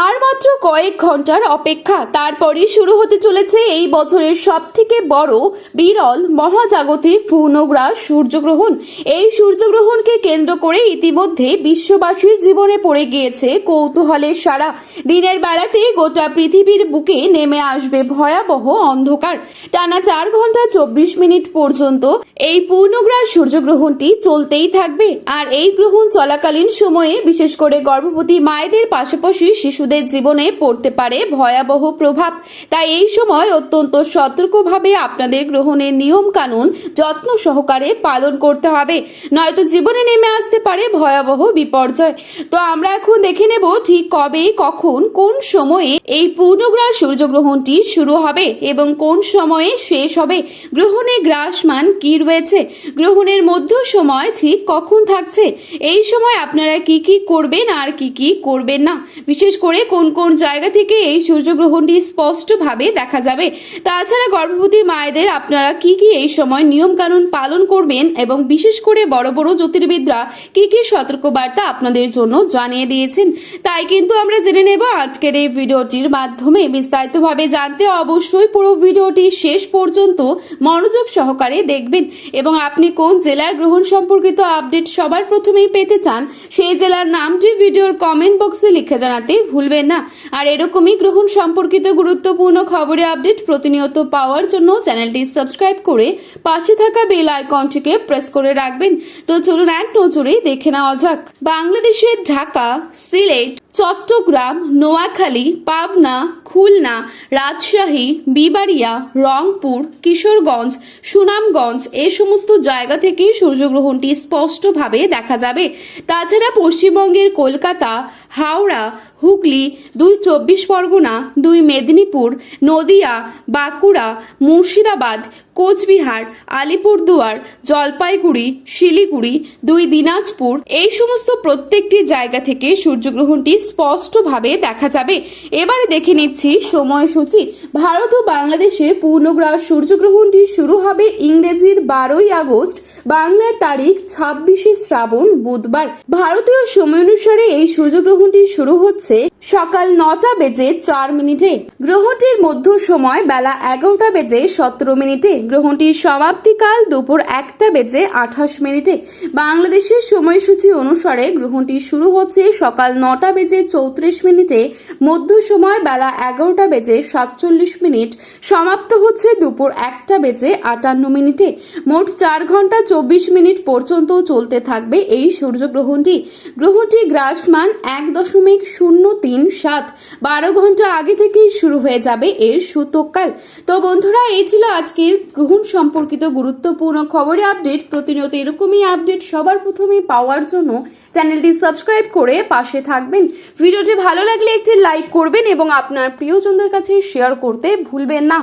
আর মাত্র কয়েক ঘন্টার অপেক্ষা, তারপরই শুরু হতে চলেছে এই বছরের সবথেকে বড় বিরল মহাজাগতিক পূর্ণগ্রাস সূর্যগ্রহণ। এই সূর্যগ্রহণকে কেন্দ্র করে ইতিমধ্যে বিশ্ববাসীর জীবনে পড়ে গিয়েছে কৌতূহলের সারা। দিনের বেলাতে গোটা পৃথিবীর বুকে নেমে আসবে ভয়াবহ অন্ধকার। টানা 4 ঘন্টা 24 মিনিট পর্যন্ত এই পূর্ণগ্রাস সূর্যগ্রহণটি চলতেই থাকবে। আর এই গ্রহণ চলাকালীন সময়ে বিশেষ করে গর্ভবতী মায়েদের পাশাপাশি শিশুদের জীবনে পড়তে পারে ভয়াবহ প্রভাব। তাই এই সময় অত্যন্ত সতর্কভাবে আপনাদের গ্রহণের নিয়ম কানুন যত্ন সহকারে পালন করতে হবে, নয়তো জীবনে নেমে আসতে পারে ভয়াবহ বিপর্যয়। তো আমরা এখন দেখে নেব ঠিক কবে, কখন, কোন সময়ে এই পূর্ণগ্রাস সূর্যগ্রহণটি শুরু হবে এবং কোন সময়ে শেষ হবে। গ্রহণের গ্রাসমান কি রয়েছে, গ্রহণের মধ্য সময় ঠিক কখন থাকছে, এই সময় আপনারা কি কি করবেন আর কি কি করবেন না, বিশেষ করে কোন কোন জায়গা থেকে এই সূর্যগ্রহণটি স্পষ্টভাবে দেখা যাবে। তাছাড়া গর্ভবতী মায়েদের আপনারা কি কি এই সময় নিয়ম কানুন পালন করবেন এবং বিশেষ করে বড় বড় জ্যোতির্বিদরা কি কি সতর্কবার্তা আপনাদের জন্য জানিয়ে দিয়েছেন, তাই কিন্তু আমরা জেনে নেব আজকের এই ভিডিওটির মাধ্যমে। বিস্তারিতভাবে জানতে অবশ্যই পুরো ভিডিওটি শেষ পর্যন্ত মনোযোগ সহকারে দেখবেন এবং আপনি কোন জেলার গ্রহণ সম্পর্কিত আপডেট সবার প্রথমেই পেতে চান সেই জেলার নামটি ভিডিওর কমেন্ট বক্সে লিখে জানাতে ভুলবেন না। আর এরকমই গ্রহণ সম্পর্কিত গুরুত্বপূর্ণ খবরের আপডেট প্রতিনিয়ত পাওয়ার জন্য চ্যানেলটি সাবস্ক্রাইব করে পাশে থাকা বেল আইকনটিকে প্রেস করে রাখবেন। তো চলুন এক নজরে দেখে নেওয়া যাক। বাংলাদেশের ঢাকা, সিলেট, চট্টগ্রাম, নোয়াখালী, পাবনা, খুলনা, রাজশাহী, বিবাড়িয়া, রংপুর, কিশোরগঞ্জ, সুনামগঞ্জ এই সমস্ত জায়গা থেকে সূর্যগ্রহণটি স্পষ্টভাবে দেখা যাবে। তাছাড়া পশ্চিমবঙ্গের কলকাতা, হাওড়া, হুগলি, 2 চব্বিশ পরগনা, 2 মেদিনীপুর, নদিয়া, বাঁকুড়া, মুর্শিদাবাদ, কোচবিহার, আলিপুরদুয়ার, জলপাইগুড়ি, শিলিগুড়ি, 2 দিনাজপুর এই সমস্ত প্রত্যেকটি জায়গা থেকে সূর্যগ্রহণটি স্পষ্টভাবে দেখা যাবে। এবারে দেখে নিচ্ছি সময়সূচি। ভারত ও বাংলাদেশে পূর্ণগ্রাস সূর্যগ্রহণটি শুরু হবে ইংরেজির 12ই আগস্ট, বাংলার তারিখ 26শে শ্রাবণ বুধবার। ভারতীয় সময় অনুসারে এই সূর্যগ্রহণটি শুরু হচ্ছে সকাল 9টা বেজে 4 মিনিটে। গ্রহণটির মধ্য সময় বেলা 11টা বেজে 17 মিনিটে। গ্রহণটির সমাপ্তিকাল দুপুর 1টা বেজে 28 মিনিটে। বাংলাদেশের সময়সূচি অনুসারে গ্রহণটি শুরু হচ্ছে সকাল 9টা বেজে 34 মিনিটে, মধ্য সময় বেলা 11টা বেজে 47 মিনিট, সমাপ্ত হচ্ছে দুপুর 1টা বেজে 58 মিনিটে। মোট 4 ঘন্টা 24 মিনিট পর্যন্ত চলতে থাকবে এই সূর্যগ্রহণটি। গ্রহণটি গ্রাসমান 1.037। 12 ঘন্টা আগে থেকেই শুরু হয়ে যাবে এর সূতককাল। তো বন্ধুরা, এই ছিল আজকের গ্রহণ সম্পর্কিত গুরুত্বপূর্ণ খবরের আপডেট। প্রতিনিয়ত এরকমই আপডেট সবার প্রথমে পাওয়ার জন্য চ্যানেলটি সাবস্ক্রাইব করে পাশে থাকবেন। ভিডিওটি ভালো লাগলে একটি লাইক করবেন এবং আপনার প্রিয়জনদের কাছে শেয়ার করতে ভুলবেন না।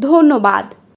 ধন্যবাদ।